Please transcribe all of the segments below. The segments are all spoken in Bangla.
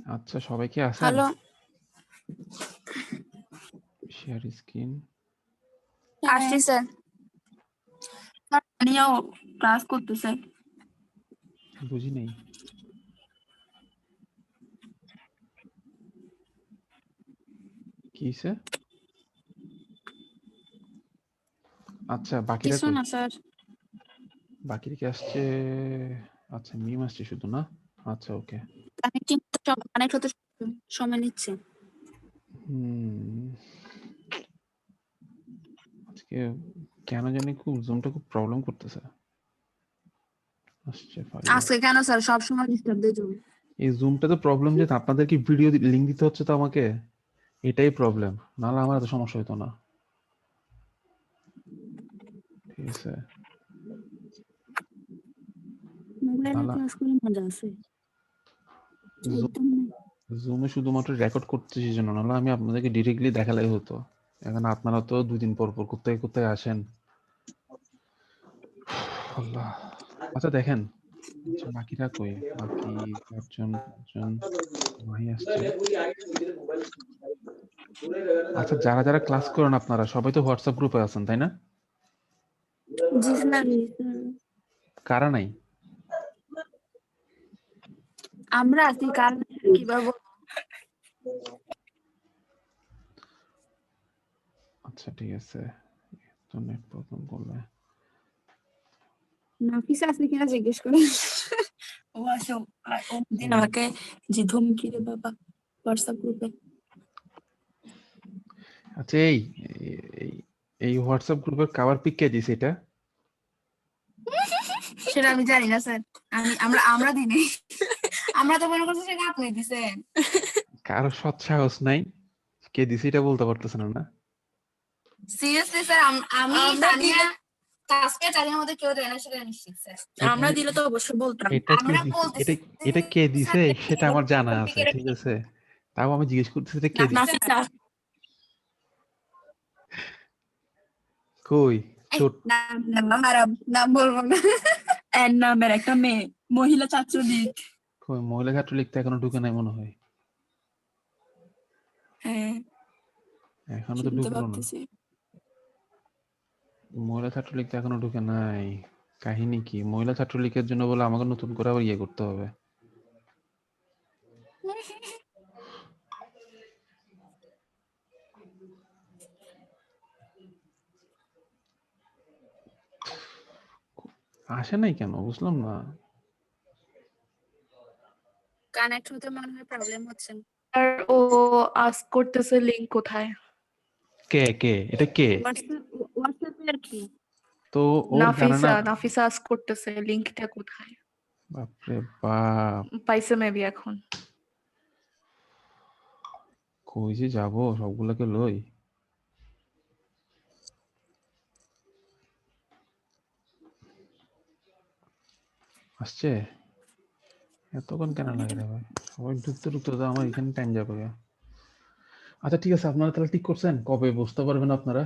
আচ্ছা, সবাই কি আছেন? হ্যালো। Share screen. আসছি স্যার। নিয়েও ক্লাস করতেছে। বুঝি নাই। কি হইছে? আচ্ছা, বাকিরা কিছু কই? না স্যার। বাকিরা কি আসছে? আচ্ছা, মিম আসছে শুধু না? আচ্ছা, ওকে। কানেক্ট হতে সময় নিচ্ছে। আজকে কেন জানি খুব জুমটা খুব প্রবলেম করতেছে। আসছে ফারিয়া। আজকে কেন স্যার সব সময় ডিস্টার্ব দেয় জুম? এই জুমটা তো প্রবলেম যে আপনাদের কি ভিডিও লিংক দিতে হচ্ছে তো আমাকে, এটাই প্রবলেম, নাহলে আমার এত সমস্যা হতো না। ঠিক আছে, মোবাইলে ক্লাস করে মজা আছে। একদম না। জুমে শুধুমাত্র রেকর্ড করতেছি জন্য, নাহলে আমি আপনাদেরকে ডিরেক্টলি দেখালেই হতো। এখন আপনারা তো 2 দিন পর পর কোথায় কোথায় আসেন। আল্লাহ। আচ্ছা দেখেন, আচ্ছা বাকিরা কই? বাকি 4জন মাহি আসছে। আচ্ছা, যারা যারা ক্লাস করেন আপনারা সবাই তো হোয়াটসঅ্যাপ গ্রুপে আছেন, তাই না? জি স্যার। কারা নাই? আমরা আছি, কারণ কিভাবে আচ্ছা ঠিক আছে, তো নেট প্রবলেম করলে নাফিসা আছে কিনা জিজ্ঞেস করে। ও আসে, ও দিন আমাকে যে ধমকি রে বাবা হোয়াটসঅ্যাপ গ্রুপে। আচ্ছা এই এই- এই হোয়াটসঅ্যাপ গ্রুপের কাভার পিক কে দিছে এটা? সেটা আমি জানি না স্যার। আমরা দিনে আমরা তো মনে করছি সেটা আপনি দিছেন। কারো সৎ সাহস নাই, কে দিছে এটা বলতে পারতেছেন না? সিরিয়াসলি স্যার, আমি তানিয়া কাজকে তানিয়ার মধ্যে কেউ দেয় না, সেটা নিশ্চিত স্যার। আমরা দিলে তো অবশ্যই বলতাম। এটা কে আমরা দিছে? বলতেছি এটা এটা কে দিছে সেটা আমার জানা আছে, ঠিক আছে? তাও আমি জিজ্ঞেস করতেছি এটা কে দিছে? নাফিসা। কই? চোট নাম বলবো না। এর নামের একটা মেয়ে, মহিলা ছাত্রলীগ। কই? মহিলা ছাত্রলীগ তো এখনো ঢুকে নাই মনে হয়। হ্যাঁ, এখনো তো শুনতে ঢুকলো না। পাচ্ছি। মহিলা ছাত্রলীগ তো এখনো ঢুকে নাই। কাহিনী কি? মহিলা ছাত্রলীগের জন্য বলে আমাকে নতুন করে আবার ইয়ে করতে হবে? আসে নাই কেন বুঝলাম না। কানেক্ট হতে মনে হয় প্রবলেম হচ্ছে। আর ও আস্ক করতেছে লিংক কোথায়? কে কে এটা কে? হোয়াটসঅ্যাপে আর কি। তো ওর জানে না। নাফিসা আস্ক করতেছে লিংকটা কোথায়? বাপরে বাপ, পাইছে মেবি এখন। কই যে যাবো সবগুলোকে লই। আসছে? এতক্ষণ কেন লাগে রে ভাই? সবাই ঢুকতে ঢুকতে তো আমার এখানে টাইম যাবে। আচ্ছা ঠিক আছে, আপনারা তাহলে ঠিক করছেন কবে বুঝতে পারবেন আপনারা?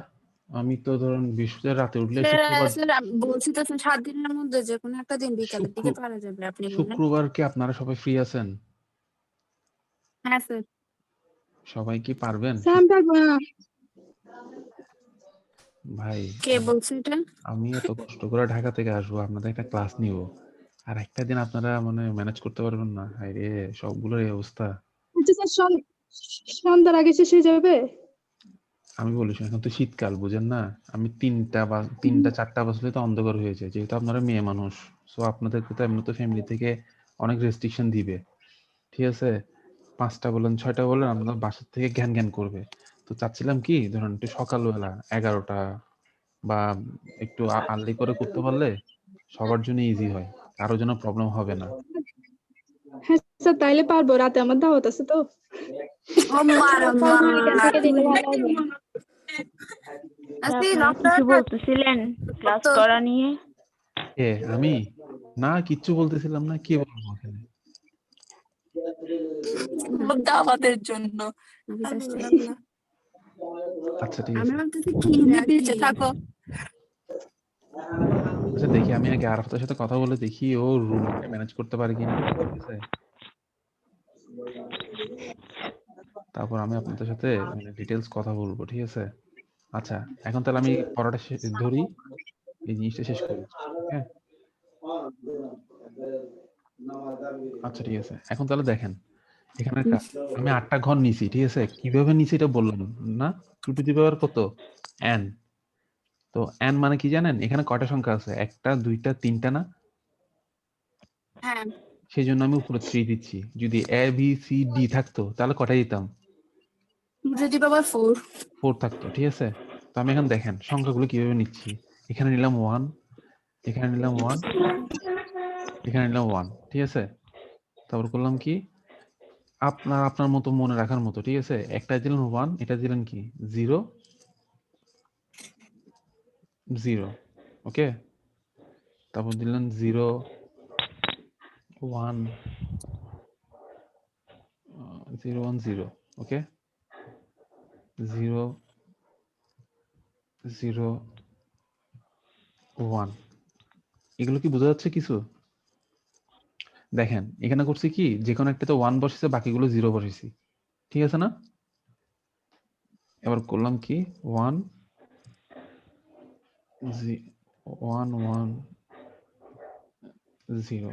আমি তো ধরুন বৃহস্পতিবার রাতে উঠলে শুক্রবার। বলছি তো 7 দিনের মধ্যে যে কোনো একটা দিন বিকালের দিকে পারা যাবে, আপনি বলেন। শুক্রবার কি আপনারা সবাই ফ্রি আছেন? হ্যাঁ স্যার। সবাই কি পারবেন? ভাই কে বলছে এটা? আমি এত কষ্ট করে ঢাকা থেকে আসবো, আপনাদের একটা ক্লাস নিব, আর একটা দিন আপনারা মানে ম্যানেজ করতে পারবেন না? হায় রে, সবগুলোর এই অবস্থা। আচ্ছা স্যার, সন্ধ্যার আগে শেষ হয়ে যাবে? আমি বলেছি এখন তো শীতকাল, বুঝেন না? আমি 3টা 4টা বাজলে তো অন্ধকার হয়ে যায়, যেহেতু আপনারা মেয়ে মানুষ। সো আপনাদেরকে তো এমনি তো ফ্যামিলি থেকে অনেক রেস্ট্রিকশন দিবে, ঠিক আছে? 5টা বলেন 6টা বলেন, আপনার বাসা থেকে জ্ঞান জ্ঞান করবে। তো চাচ্ছিলাম কি ধরুন একটু সকালবেলা 11টা বা একটু আর্লি করে করতে পারলে সবার জন্য ইজি হয়, কারো জন্য প্রবলেম হবে না। হ্যাঁ স্যার, তাইলে পারবো। রাতে আমার দাওয়াত আছে তো। থেকে দিলে ভালো হবে। কিছু বলতেছিলেন ক্লাস করা নিয়ে? কে? আমি না কিচ্ছু বলতেছিলাম না, কি বলবো এখানে? দাওয়াতের জন্য। আচ্ছা ঠিক আমি আছে, ভাবতেছি কি বেঁচে থাকো। আচ্ছা দেখি আমি আগে আরাফাতের সাথে কথা বলে দেখি ও রুমটা ম্যানেজ করতে পারে কিনা, ঠিক আছে? তারপর আমি আপনাদের সাথে মানে ডিটেলস কথা বলবো, ঠিক আছে? আচ্ছা, এখন তাহলে আমি পড়াটা ধরি, এই জিনিসটা শেষ করি। হ্যাঁ, আচ্ছা ঠিক আছে। এখন তাহলে দেখেন, এখানে আমি 8টা ঘর নিছি, ঠিক আছে? কিভাবে নিছি এটা বললাম না? 2 টু দি পাওয়ার কত? n। তো n মানে কি জানেন? এখানে কয়টা সংখ্যা আছে? 1টা 2টা 3টা না? হ্যাঁ, সেই জন্য আমি উপরে 3 দিচ্ছি। যদি a b c d থাকতো তাহলে কয়টা দিতাম? যদি বাবা 4। 4 থাকতো, ঠিক আছে? তো আমি এখন দেখেন সংখ্যাগুলো কিভাবে নিচ্ছি। এখানে নিলাম 1, এখানে নিলাম 1, এখানে নিলাম 1, ঠিক আছে? তারপর করলাম কি, আপনার আপনার মতো মনে রাখার মতো, ঠিক আছে? একটা দিলেন 1, এটা দিলেন কি 0 0, ওকে? তারপর দিলেন 0 1 0 1 0, ওকে? 0 0 1, এগুলো কি বোঝা যাচ্ছে কিছু? দেখেন এখানে করছি কি, যে কোনো একটাতে 1 বসেছে, বাকিগুলো 0 বসেছি, ঠিক আছে না? এবার করলাম কি 1 1 1 0।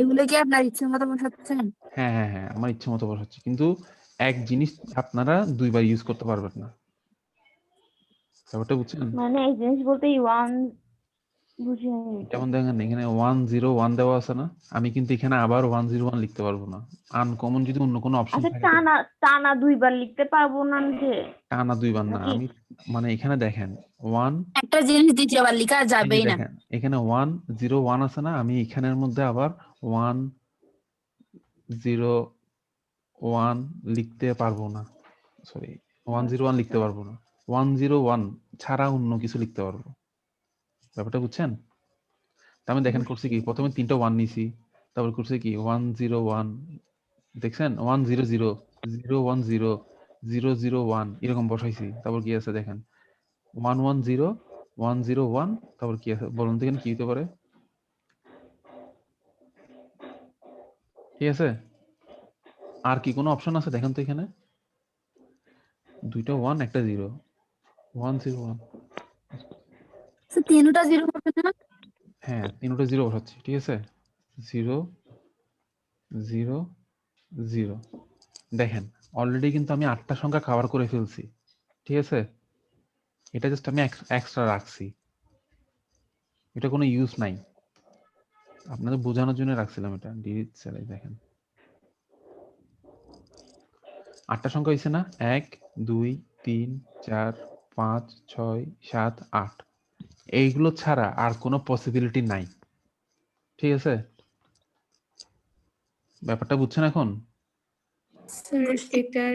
এগুলো কি আপনার ইচ্ছে মতো বসাচ্ছেন? হ্যাঁ হ্যাঁ হ্যাঁ, আমার ইচ্ছে মতো বসাচ্ছি, কিন্তু এক জিনিস আপনারা দুইবার ইউজ করতে পারবেন না, ব্যাপারটা বুঝছেন? মানে এই জিনিস বলতে ওয়ান বুঝিয়ে যেমন দেখেন এখানে 1 0 1 দেওয়া আছে না? আমি কিন্তু এখানে আবার 1 0 1 লিখতে পারবো না। আনকমন যদি অন্য কোনো অপশন আচ্ছা, থাকে, টানা টানা দুইবার লিখতে পারবো না যে? টানা দুইবার না, নাকি? আমি মানে এখানে দেখেন 1, একটা জিনিস দ্বিতীয়বার লেখা এই যে যাবেই না। দেখেন এখানে 1 0 1 আছে না? আমি এখানের মধ্যে আবার 1 0 1 লিখতে পারবো না, সরি 1 0 1 লিখতে পারবো না। 1 0 1 ছাড়া অন্য কিছু লিখতে পারবো, ব্যাপারটা বুঝছেন? তা আমি দেখেন করছি কি, প্রথমে 3টা 1 নিছি, তারপর করছি কি 1 0 1, দেখছেন 1 0 0 0 1 0 0 0 1 এরকম বসাইছি। তারপর কি আছে দেখেন 1 1 0 1 0 1, তারপর কি আছে বলুন দেখেন কি হতে পারে? ঠিক আছে, আর কি কোনো অপশন আছে দেখেন তো? এখানে 2টা 1 একটা 0, 1 0 1, তিনটা 0 হবে না? হ্যাঁ 3টা 0 বসাচ্ছি, ঠিক আছে? 0 0 0, দেখেন অলরেডি কিন্তু আমি 8টা সংখ্যা কভার করে ফেলছি, ঠিক আছে? এটা জাস্ট আমি এক্সট্রা রাখছি, এটা কোনো ইউজ নাই, আপনাদের বোঝানোর জন্য রাখছিলাম এটা। ডিলিট সেল, দেখেন 8টা সংখ্যা হয়েছে না? 1 2 3 4 5 6 7 8, এইগুলো ছাড়া আর কোনো পসিবিলিটি নাই, ঠিক আছে? ব্যাপারটা বুঝছেন এখন? স্যার এটার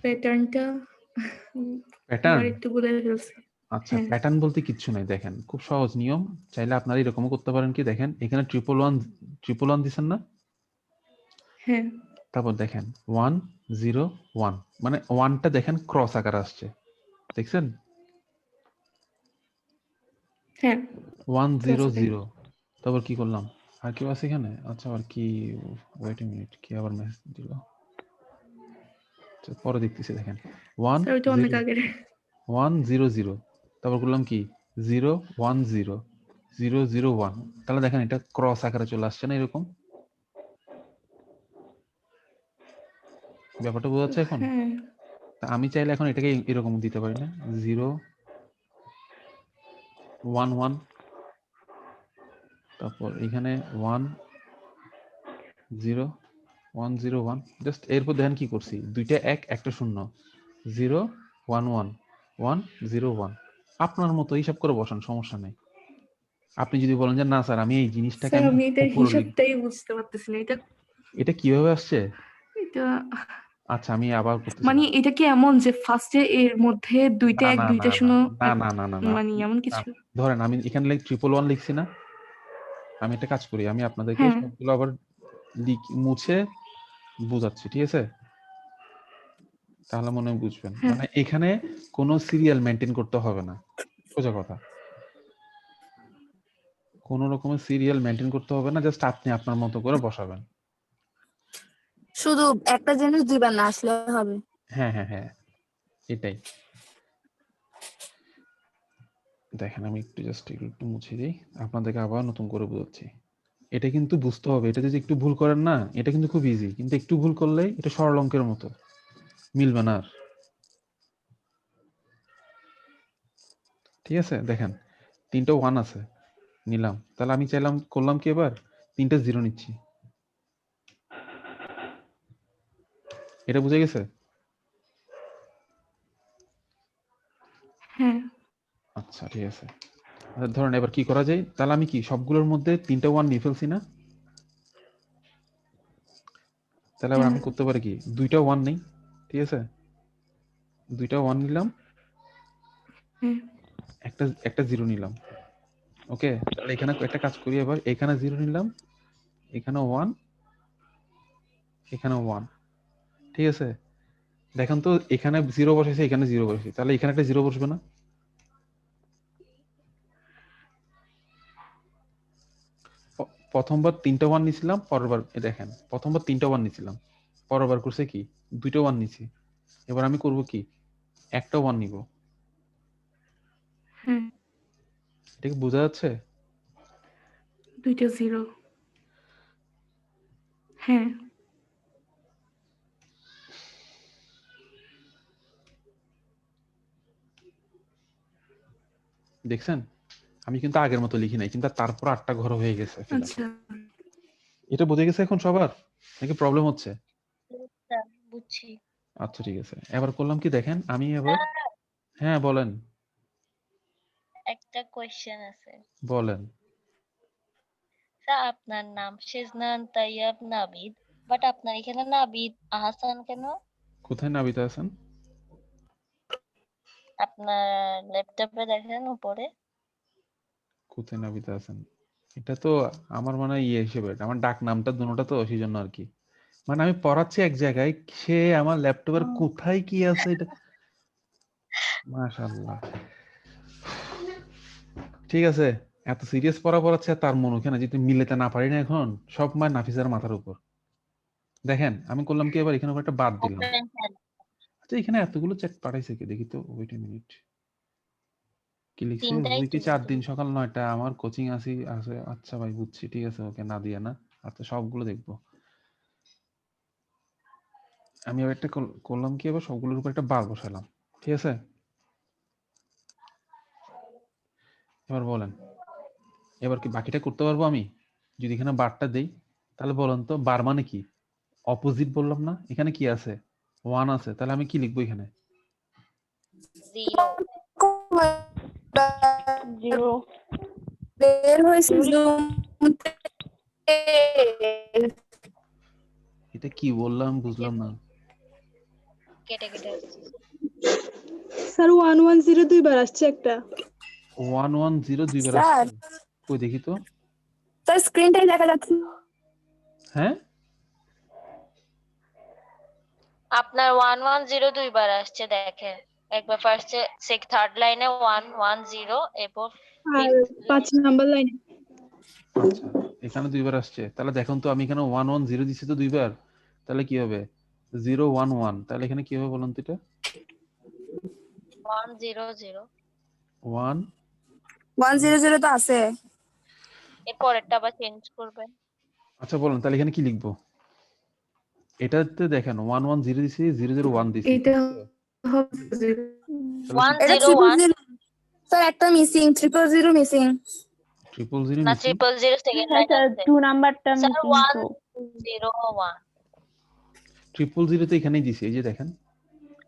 প্যাটার্নটা প্যাটার্ন? এবার একটু বলে ফেলছি। আচ্ছা, হ্যাঁ। প্যাটার্ন বলতে কিচ্ছু নাই, দেখেন খুব সহজ নিয়ম, চাইলে আপনারা এরকমও করতে পারেন কি, দেখেন এখানে 1 দিচ্ছেন না? হ্যাঁ। তারপর দেখেন 1 0 1, মানে 1টা দেখেন ক্রস আকার আসছে, দেখছেন? হ্যাঁ। 1 0 ক্রস 0, তারপর কি করলাম? আর কেউ আছে এখানে? আচ্ছা, আর কি, ওয়েট এ মিনিট, কি আবার মেসেজ দিল? আচ্ছা, পরে দেখতেছি। দেখেন 1 স্যার ওইটা অনেক আগের। 1 0 0, তারপর করলাম কি 0 1 0 0 0 1, তাহলে দেখেন এটা ক্রস আকারে চলে আসছে না এরকম? ব্যাপারটা বোঝা যাচ্ছে এখন? হ্যাঁ। তা আমি চাইলে এখন এটাকে এরকম দিতে পারি না? 0 1 1, তারপর এখানে 1 0 1 0 1, জাস্ট এরপর দেখেন কি করছি, 2টা 1 একটা 0, 0 1 1 1 0 1, আপনার মতো হিসাব করে বসান, সমস্যা নেই। আপনি যদি বলেন যে না স্যার আমি এই জিনিসটাকে স্যার আমি আমি এটার উপরে লিখব, হিসাবটাই বুঝতে পারতেছি না। এটা কিভাবে আসছে? এটা আচ্ছা আমি আবার করতেছি। মানে এটা কি এমন যে ফার্স্টে এর মধ্যে 2টা না 1 না 2টা না 0 না না না না না, মানে এমন না, কিছু? ধরেন আমি এখানে 1 লিখছি না? আমি একটা কাজ করি, আমি আপনাদেরকে হ্যাঁ। সবগুলো আবার মুছে বুঝাচ্ছি, ঠিক আছে? তাহলে মনে হয় বুঝবেন। হ্যাঁ। মানে এখানে কোনো সিরিয়াল মেনটেন করতে হবে না, সোজা কথা। কোনো রকমের সিরিয়াল মেনটেন করতে হবে না, জাস্ট আপনি আপনার মতো করে বসাবেন। শুধু একটা জিনিস দুইবার না আসলে হবে। হ্যাঁ হ্যাঁ হ্যাঁ, এটাই। দেখেন আমি একটু জাস্ট একটু মুছে দিই, আপনাদেরকে আবার নতুন করে বোঝাচ্ছি। এটা কিন্তু বুঝতে হবে, এটা যদি একটু ভুল করেন না, এটা কিন্তু খুব ইজি, কিন্তু একটু ভুল করলেই এটা সরল অঙ্কের মতো মিলবে না আর। ঠিক আছে, দেখেন 3টা 1 আছে, নিলাম, তাহলে আমি চাইলাম করলাম কি এবার 3টা 0 নিচ্ছি। এটা বুঝে গেছে? হ্যাঁ আচ্ছা ঠিক আছে। আচ্ছা ধরেন এবার কি করা যায়, তাহলে আমি কি সবগুলোর মধ্যে 3টা 1 নিয়ে ফেলছি না? তাহলে আবার হ্যাঁ আমি করতে পারি কি 2টা 1 নেই, ঠিক আছে, 2টা 1 নিলাম, হ্যাঁ একটা একটা 0 নিলাম। ওকে, তাহলে এখানে একটা কাজ করি, এবার এখানে 0 নিলাম, এখানে 1, এখানে 1, ঠিক আছে। দেখেন তো এখানে 0 বসেছে, এখানে 0 বসেছে, তাহলে এখানে একটা 0 বসবে না? প্রথমবার 3টা 1 নিছিলাম, পরেরবার দেখেন প্রথমবার 3টা 1 নিছিলাম, পরেরবার করছে কি 2টা 1 নিছি। এবার আমি করব কি একটা 1 নিব। হ্যাঁ এটা কি বোঝা যাচ্ছে? 2টা 0। হ্যাঁ দেখছেন আমি কিন্তু আগের মতো লিখি নাই, কিন্তু তারপর 8টা ঘর হয়ে গেছে fill up। আচ্ছা এটা বুঝে গেছে এখন সবার, নাকি প্রবলেম হচ্ছে? স্যার বুঝছি। আচ্ছা ঠিক আছে, এবার করলাম কি দেখেন আমি এবার, হ্যাঁ বলেন একটা কোয়েশ্চেন আছে বলেন। স্যার, আপনার নাম শেজনান তাইয়াব নাবিদ, বাট আপনার এখানে নাবিদ আহসান কেন? কোথায় নাবিতা আছেন? আপনার ল্যাপটপে দেখেন উপরে। কোথায় নাবিতা আছেন? এটা তো আমার মনে হয় ইয়ে হিসেবে, আমার ডাক নামটা দুটোটা তো সেই জন্য আর কি। মানে আমি পড়াচ্ছি এক জায়গায়, সে আমার ল্যাপটপের কোথায় কি আছে এটা, মাশাআল্লাহ। ঠিক আছে, এত সিরিয়াস পড়া পড়াচ্ছে আর তার মন ওখানে, যদি মিলাতে না পারি না এখন, সব মায় নাফিসার মাথার উপর। দেখেন আমি করলাম কি, এবার এখানে একটা বাদ দিলাম। Open hand. আচ্ছা এখানে এতগুলো চ্যাট পাঠাইছে কি দেখি তো, ওয়েট এ মিনিট। কি লিখছে, তিনটাই উইকে তো 4 দিন সকাল 9টা আমার কোচিং আছে। আচ্ছা ভাই বুঝছি, ঠিক আছে, ওকে না দিয়ে না। আচ্ছা সবগুলো দেখবো আমি। এবার একটা করলাম কি, এবার সবগুলোর উপর একটা বার বসালাম, ঠিক আছে। এবার বলেন, এবার কি বাকিটা করতে পারবো আমি যদি এখানে বারটা দেই? তাহলে বলেন তো বার মানে কি? অপোজিট বললাম না, এখানে কি আছে 1 আছে, তাহলে আমি কি লিখবো এখানে? 0 0 বের হয়েছে Zoom তে। এটা কি বললাম বুঝলাম না। কেটে কেটে আসছে। স্যার 110 দুইবার আসছে একটা। 110 দুইবার স্যার আসছে, কই দেখি তো। স্যার স্ক্রিনটাই দেখা যাচ্ছে। হ্যাঁ আপনার 110 দুইবার আসছে দেখেন। একবার ফার্স্টে থার্ড লাইনে 110 এরপর আর ফিফথ 5 নাম্বার লাইনে। আচ্ছা এখানে দুইবার আসছে, তাহলে দেখুন তো আমি এখানে 110 দিচ্ছি তো দুইবার, তাহলে কি হবে 011, তাহলে এখানে কি হবে বলুন তো এটা 100 1। 100 তো আছে। এর পরেরটা আবার চেঞ্জ করবেন। আচ্ছা বলুন তাহলে এখানে কি লিখবো? এটাতে দেখেন 110 দিছি, 001 দিছি, এটা ঠিক আছে? হবে 0 তাহলে এটা 101 000 স্যার একটা মিসিং, 000 মিসিং। 000 না, মিসিং। 000 সেকেন্ড হ্যাঁ লাইন স্যার, আছে 2 নাম্বারটা স্যার। মিসিং তো। 101 000 তো এখানেই দিছি, এই যে দেখেন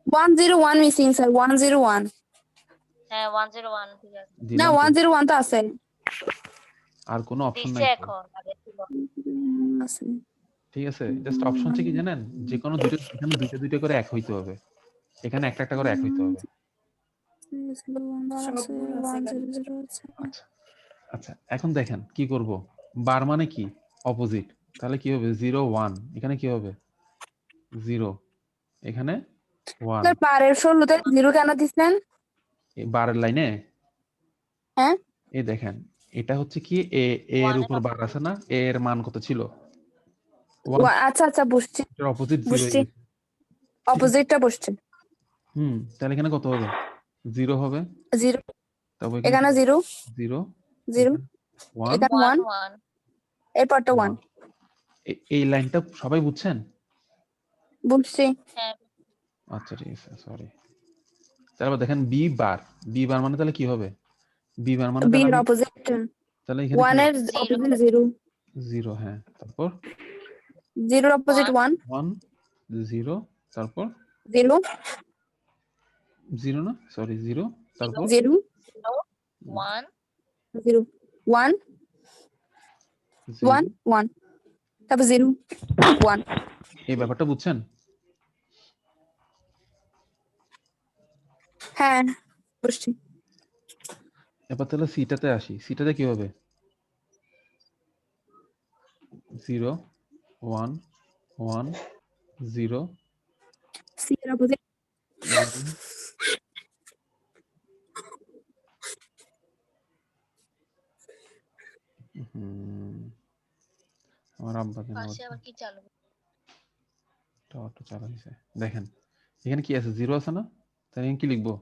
101 মিসিং স্যার, 101। হ্যাঁ 101 ঠিক আছে না দিলাম তো। 101 তো আছে। আর কোনো অপশন দিচ্ছে নাই তো, এখন, আগে ছিল। আছে। ঠিক আছে। জাস্ট অপশন হচ্ছে কি জানেন, যে কোনো দুটো, এখানে দুইটা দুইটা করে এক হইতে হবে, এখানে একটা একটা করে এক হইতে হবে। আচ্ছা আচ্ছা এখন দেখেন কি করব, বার মানে কি অপোজিট, তাহলে কি হবে 01, এখানে কি হবে 0, এখানে 1। স্যার পারের 16তে 0 কেন দিচ্ছেন? এই বারের লাইনে হ্যাঁ এই দেখেন, এটা হচ্ছে কি এ, এর 1 উপর বার আছে না, এ এর মান কত ছিল? আচ্ছা আচ্ছা বুঝছি এর অপোজিট 0 বুঝছি হয়ে গেছে। অপোজিটটা বুঝছি তাহলে এখানে কত হবে? 0 হবে। 0 তারপর এখানে 0 0 0 1 এখানে 1 1 এরপরটা 1 এই লাইনটা সবাই বুঝছেন? বুঝছি হ্যাঁ আচ্ছা ঠিক আছে, সরি। তারপর দেখেন বি বার মানে তাহলে কি হবে? বি বার মানে বি তাহলে এর আমি অপোজিট তাহলে এখানে কি 1 এর Zero. অপোজিট 0 0, হ্যাঁ। তারপর 0 এর অপোজিট 1 1 0 তারপর 0 0 না, সরি 0 তারপর 0 1 0 1 0। 1 1 তারপর 0 1 এই ব্যাপারটা বুঝছেন? হ্যাঁ বুঝছি এবার তাহলে সিটাতে আসি। সিটাতে কি হবে? 0 1 1 0 সি এর অপোজিট 1 আমার আব্বা যেন পাশে আবার কি চালু অটো চালু হয়েছে। দেখেন এখানে কি আছে? 0 আছে না? তাহলে এখানে কি লিখবো?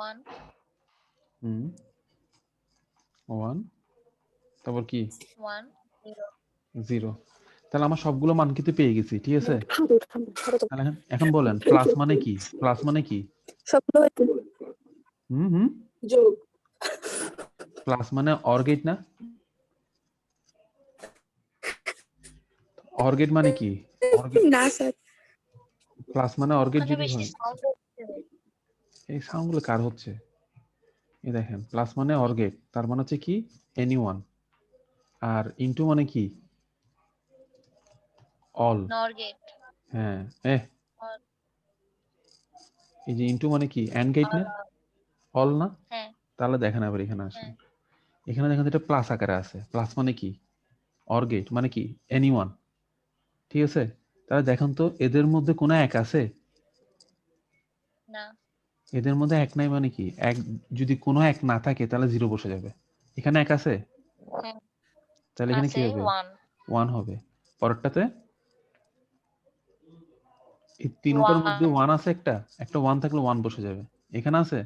1 1 তারপর কি 1 0 0। তাহলে আমার সবগুলো মান কিন্তু পেয়ে গেছি, ঠিক আছে? তাহলে এখন বলেন প্লাস মানে কি? সবগুলো হইতো হুম যোগ প্লাস মানে অর গেট না? অর গেট মানে কি? না স্যার প্লাস মানে অর গেট ওখানে যদি বেশি হয়, সাউন্ড হচ্ছে এই সাউন্ড গুলো কার হচ্ছে? এই দেখেন প্লাস মানে অর গেট, তার মানে হচ্ছে কি এনিওয়ান। আর ইনটু মানে কি? অল। নর গেট হ্যাঁ এই যে ইনটু মানে কি এন্ড গেট না? অল না? হ্যাঁ তাহলে দেখেন আবার এখানে আসেন। হ্যাঁ এখানে দেখেন এটা প্লাস আকারে আছে। প্লাস মানে কি? অর গেট মানে কি এনিওয়ান, ঠিক আছে? তাহলে দেখেন তো এদের মধ্যে কোনো এক আছে? না এদের মধ্যে এক নাই মানে কি? এক যদি কোনো এক না থাকে তাহলে 0 বসে যাবে। এখানে এক আছে, হ্যাঁ তাহলে এখানে কি আছে হবে? 1 1 হবে। পরেরটাতে এই তিনটার মধ্যে 1 আছে, একটা 1 থাকলে 1 বসে যাবে। এখানে আছে?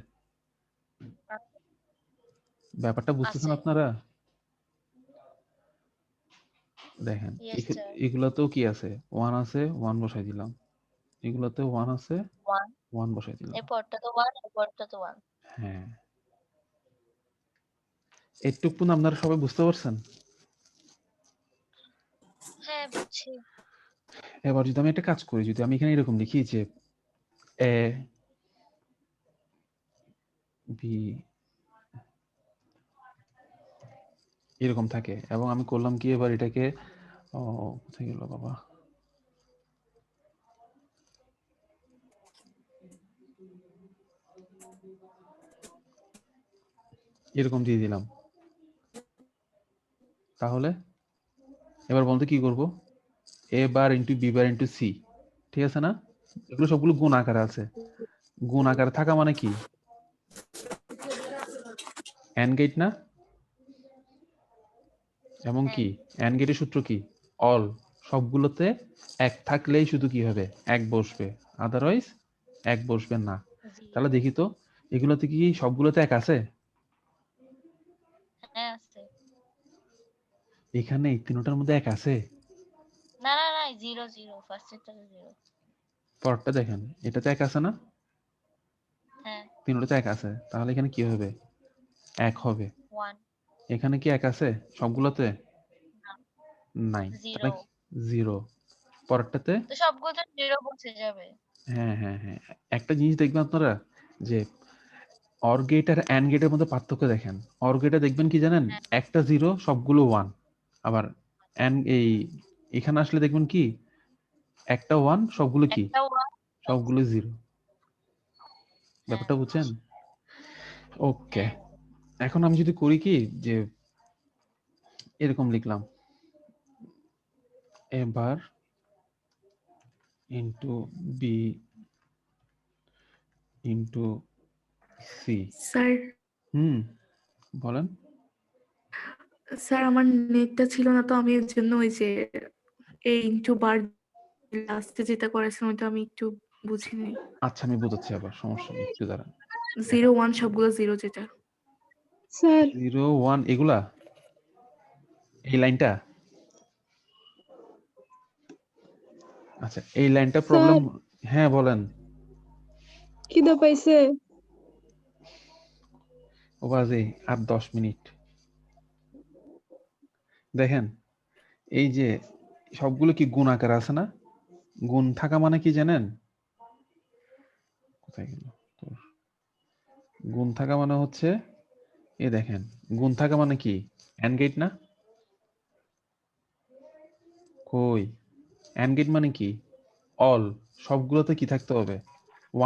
ব্যাপারটা বুঝতেছেন আছে আপনারা? দেখেন ইয়েস স্যার এগুলাতেও কি আছে? 1 আছে, 1 বসাই দিলাম। এগুলাতে 1 আছে, 1 1 বসাই দিলাম। এই পরটা তো 1 এই পরটা তো 1 হ্যাঁ, এটুকু আপনারা সবাই বুঝতে পারছেন? হ্যাঁ বুঝছি এবার যদি আমি একটা কাজ করি, যদি আমি এখানে এরকম লিখি যে এ বি এরকম থাকে এবং আমি করলাম কি এবার এটাকে কোথায় গেল বাবা? এরকম দিয়ে দিলাম। তাহলে এবার বলতে কি করব? A bar into B bar into C, ঠিক আছে না? এগুলো সবগুলো গুণ আকারে আছে। গুণ আকারে থাকা মানে কি? এন্ড গেট না? এবং কি এন্ড গেটের সূত্র কি? অল। সবগুলোতে এক থাকলেই শুধু কি হবে? এক বসবে, আদারওয়াইজ এক বসবে না। তাহলে দেখি তো এগুলোতে কি সবগুলোতে এক আছে? হ্যাঁ আছে এখানে এই তিনটার মধ্যে এক আছে? না না না 0 0 ফার্স্ট এরটা 0 পরেরটা দেখেন, এটাতে এক আছে না? হ্যাঁ তিনটাতে এক আছে, তাহলে এখানে কি হবে? এক হবে। 1 এখানে কি এক আছে সবগুলোতে? নাই, তাহলে 0 0। পরেরটাতে তো সবগুলো 0 বসে যাবে হ্যাঁ হ্যাঁ হ্যাঁ, একটা জিনিস দেখবেন আপনারা যে অর গেট আর অ্যান্ড গেটের মধ্যে পার্থক্য দেখেন। অর গেটে দেখবেন কি জানেন? একটা 0 সবগুলো 1। আবার এখানে আসলে দেখবেন কি একটা 1 সবগুলো কি? একটা 1 সবগুলো 0। হ্যাঁ ব্যাপারটা বুঝছেন? ওকে, হ্যাঁ এখন আমি যদি করি কি যে এরকম লিখলাম এবার into B into C. Sir বলেন। স্যার আমার নেটটা ছিল না তো আমি এর জন্য ওই যে এই ইনটু বার লাস্টে যেটা করেছেন ওইটা আমি একটু বুঝিনি। আচ্ছা আমি বোঝাচ্ছি আবার, সমস্যা নেই, একটু দাঁড়ান। 0 1 সবগুলো 0 যেটা। স্যার 0 1 এগুলা, এই লাইনটা, আচ্ছা এই লাইনটা প্রবলেম। হ্যাঁ বলেন। খিদে পাইছে। ও বাজে আর 10 মিনিট। দেখেন এই যে সবগুলো কি গুণ আকারে আছে না? গুণ থাকা মানে কি জানেন? কোথায় গেল তোর? গুণ থাকা মানে হচ্ছে, এই দেখেন গুণ থাকা মানে কি? এন্ড গেট না? কই, এন্ড গেট মানে কি? অল, সবগুলোতে কি থাকতে হবে?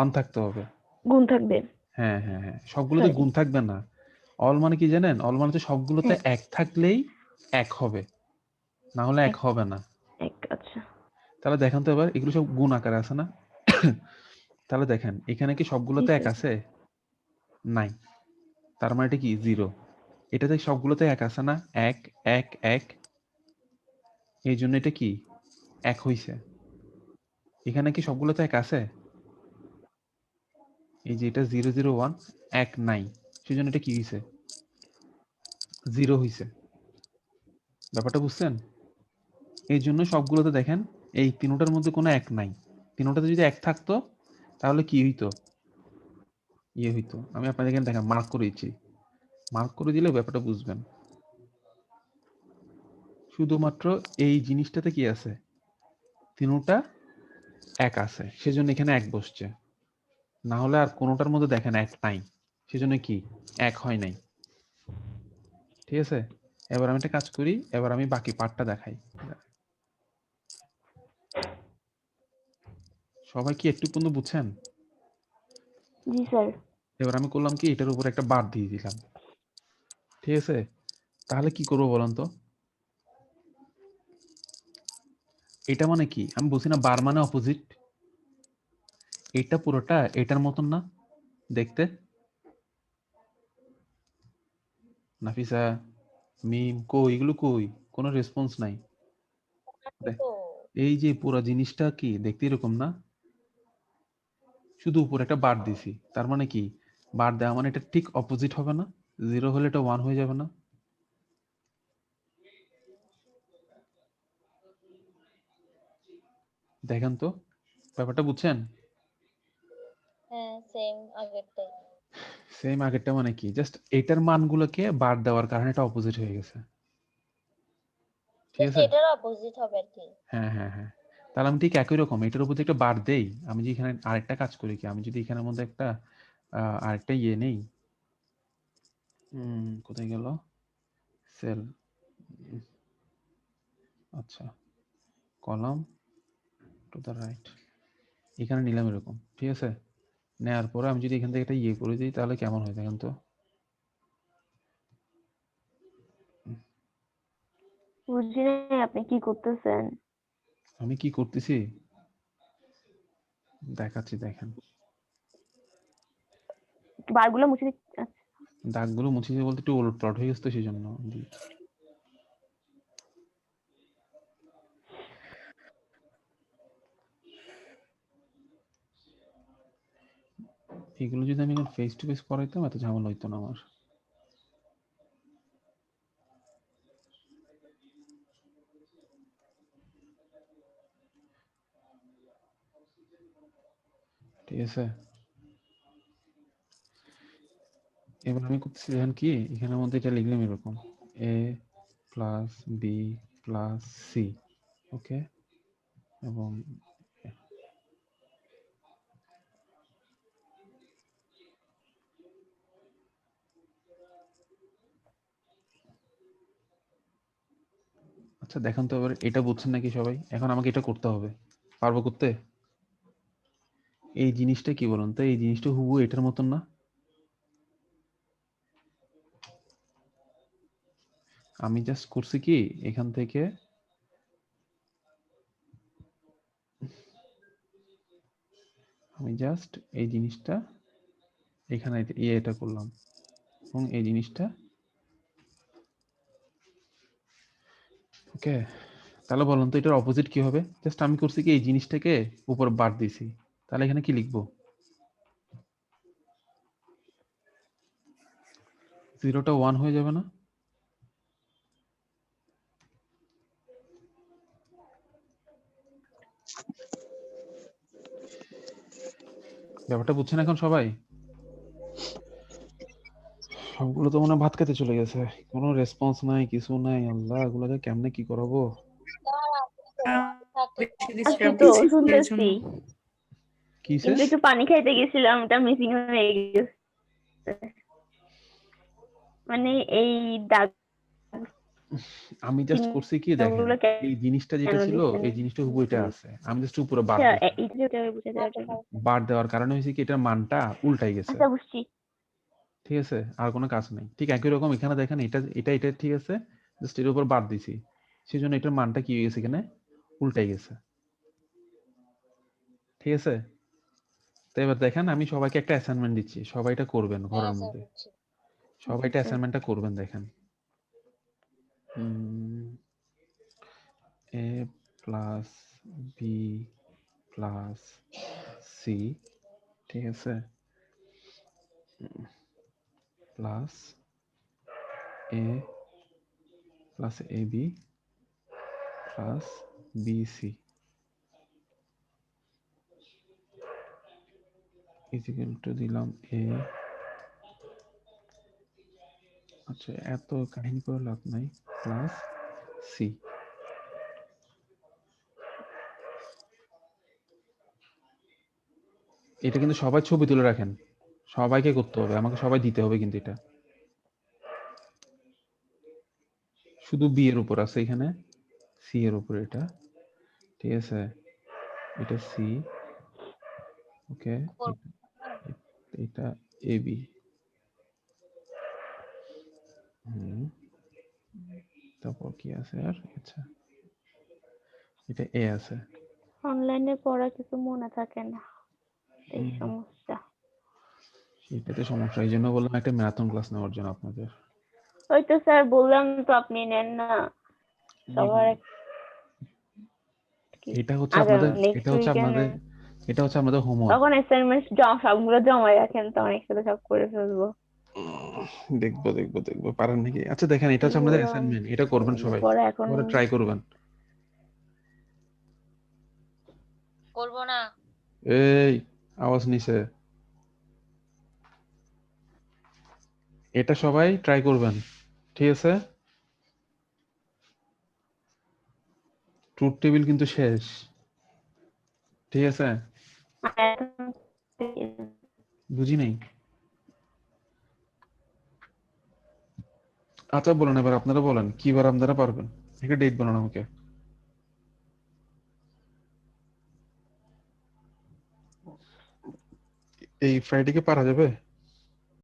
1 থাকতে হবে। গুণ থাকবে। হ্যাঁ হ্যাঁ হ্যাঁ, সবগুলোতে গুণ থাকবে না। অল মানে কি জানেন? অল মানে হচ্ছে সবগুলোতে 1 থাকলেই 1 হবে, না হলে 1 হবে না। আচ্ছা তাহলে দেখেন তো এবার এগুলো সব গুণ আকারে আছে না? তাহলে দেখেন এখানে কি সবগুলোতে 1 আছে? নাই। তার মানে এটা কি 0। এটাতে সবগুলোতে 1 আছে না? 1 1 1, এই জন্য এটা কি 1 হইছে। এখানে কি সবগুলোতে 1 আছে? এই যে এটা 0 0 1 1 নাই, সেজন্য এটা কি হইছে? 0 হইছে। ব্যাপারটা বুঝছেন? এই জন্য সবগুলোতে দেখেন এই তিনটার মধ্যে কোনো 1 নাই। তিনটাতে যদি 1 থাকতো তাহলে কি হইতো? ইয়ে হইতো। আমি আপনাদের এখানে দেখেন মার্ক করে দিচ্ছি। মার্ক করে দিলে ব্যাপারটা বুঝবেন। শুধুমাত্র এই জিনিসটাতে কি আছে? তিনটা 1 আছে, সেজন্য এখানে 1 বসছে। না হলে আর কোনোটার মধ্যে দেখেন 1 নাই, সেজন্য কি 1 হয় নাই। ঠিক আছে? এবার আমি একটা কাজ করি, এবার আমি বাকি পার্টটা দেখাই। সবাই কি একটু পর্যন্ত বুঝছেন? জি স্যার। এবার আমি করলাম কি, এটার উপর একটা বার দিয়ে দিলাম। ঠিক আছে? তাহলে কি করবো বলেন তো? এটা মানে কি? আমি বলছি না বার মানে অপোজিট। এটা পুরোটা এটার মতন না দেখতে? নাফিসা, মিম কই, এগুলো কই? কোনো রেসপন্স নাই। দেখ, তো এই যে পুরো জিনিসটা কি দেখতে এরকম না? শুধু উপরে একটা বার দিছি, তার মানে কি বার দেওয়া মানে এটা ঠিক অপোজিট হবে না? 0 হলে এটা 1 হয়ে যাবে না? দেখেন তো, ব্যাপারটা বুঝছেন? হ্যাঁ সেম আগেরটাই। সেম আগেরটা মানে কি, জাস্ট এটার মানগুলোকে বার দেওয়ার কারণে এটা অপোজিট হয়ে গেছে। ঠিক জাস্ট আছে? এটার অপোজিট হবে আর কি। হ্যাঁ হ্যাঁ হ্যাঁ, তাহলে আমি ঠিক একই রকম এটার উপর একটা বার দেই। আমি যদি এখানে আরেকটা কাজ করি কি, আমি যদি এখানের মধ্যে একটা আরেকটা ইয়ে নেই, কোথায় গেল সেল, আচ্ছা কলাম টু দ্য রাইট, এখানে নিলাম এরকম। ঠিক আছে? নেওয়ার পরে আমি যদি এখান থেকে একটা ইয়ে করে দিই তাহলে কেমন হয় দেখেন তো? বুঝি নাই আপনি কি করতেছেন। আমি কি করতেছি দেখাচ্ছি, দেখেন। বারগুলো মুছে আচ্ছা। দাগগুলো মুছে দিয়ে বলতে একটু ওলট পালট হয়ে গেছে তো সেই জন্য। এগুলো যদি আমি ফেস টু ফেস করাইতাম এত ঝামেলা হইতো না আমার। ঠিক আছে? এবার আমি করতেছি দেখেন কি, এখানের মধ্যে এটা লিখলাম এরকম a plus B plus C, okay, এবং আচ্ছা দেখেন তো এবার এটা বুঝছেন নাকি সবাই? এখন আমাকে এটা করতে হবে, পারবো করতে? এই জিনিসটা কি বলুন তো, এই জিনিসটা হুবহু এটার মতন না? আমি জাস্ট করছি কি, এখান থেকে আমি জাস্ট এই জিনিসটা এখানে এটা করলাম, এবং এই জিনিসটা, ওকে। তাহলে বলুন তো এটার অপোজিট কি হবে? জাস্ট আমি করছি কি এই জিনিসটাকে উপর বার দিছি, তাহলে এখানে কি লিখবো? জিরোটা 1 হয়ে যাবে না? ব্যাপারটা বুঝছেন এখন সবাই? সবগুলো তো মনে হয় ভাত খেতে চলে গেছে, কোনো রেসপন্স নাই, কিছু নাই। আল্লাহ, এগুলোকে কেমনে কি করাবো? বেশি আছি ডিস্টার্ব তো, দিচ্ছি এর শুনতেছি, জন্য। কিসে? কিন্তু একটু পানি খাইতে গেছিলাম, ওটা মিসিং হয়ে গেছে। মানে এই দাগ আমি জাস্ট করছি কি দেখেন, চিহ্নগুলো এই জিনিসটা যেটা কেন ছিল দিচ্ছেন? এই জিনিসটা হুবইটা আছে, আমি জাস্ট উপরে বার আচ্ছা, দিছি। এইটা বুঝে দেওয়ার জন্য। বার দেওয়ার কারণে হয়েছে কি এটার মানটা উল্টাই গেছে। আচ্ছা, বুঝছি। ঠিক আছে, আর কোনো কাজ নেই। ঠিক একই রকম এখানে দেখেন, এটা এটা এটা ঠিক আছে, জাস্ট এর উপর বার দিছি, সেজন্য এটার মানটা কি হয়ে গেছে, এখানে উল্টাই গেছে। ঠিক আছে, তো এবার দেখেন আমি সবাইকে একটা অ্যাসাইনমেন্ট দিচ্ছি, সবাই এটা করবেন ঘরের মধ্যে, সবাই এটা অ্যাসাইনমেন্টটা করবেন। দেখেন, a plus B plus C, ঠিক আছে, plus A plus A B plus B C equal to দিলাম এ। আচ্ছা, এত কাহিনী করে লাভ নাই, প্লাস সি। এটা কিন্তু সবাই ছবি তুলে রাখেন, সবাইকে করতে হবে, আমাকে সবাই দিতে হবে কিন্তু এটা। শুধু বি এর উপর আছে এখানে, সি এর উপর এটা, ঠিক আছে, এটা সি, ওকে, এটা এ বি, তারপর কি আছে আর? আচ্ছা, এটা এ আছে। অনলাইনে পড়া কিছু মনে থাকে না, এই সমস্যা। এটাতে সমস্যা, এই জন্য বললাম একটা ম্যারাথন ক্লাস নেওয়ার জন্য আপনাদের। ওই তো স্যার বললাম তো, আপনি নেন না সবার। এটা হচ্ছে আপনাদের, নেক্সট উইকেন্ডে এটা হচ্ছে আপনাদের হোমওয়ার্ক। তখন অ্যাসাইনমেন্ট সবগুলো জমা রাখেন, তখন একসাথে সব করে ফেলবো। দেখবো দেখবো দেখবো পারেন নাকি। আচ্ছা দেখেন, এটা হচ্ছে আমাদের অ্যাসাইনমেন্ট, এটা করবেন সবাই, পরে এখন পরে ট্রাই করবেন। করব না। এই আওয়াজ নিচে, এটা সবাই ট্রাই করবেন, ঠিক আছে। ট্রুথ টেবিল কিন্তু শেষ, ঠিক আছে, বুঝি নাই। আচ্ছা বলেন, এবার আপনারা বলেন কিবার আপনারা পারবেন, একটা ডেট বলেন আমাকে। এই ফ্রাইডে কে পারা যাবে?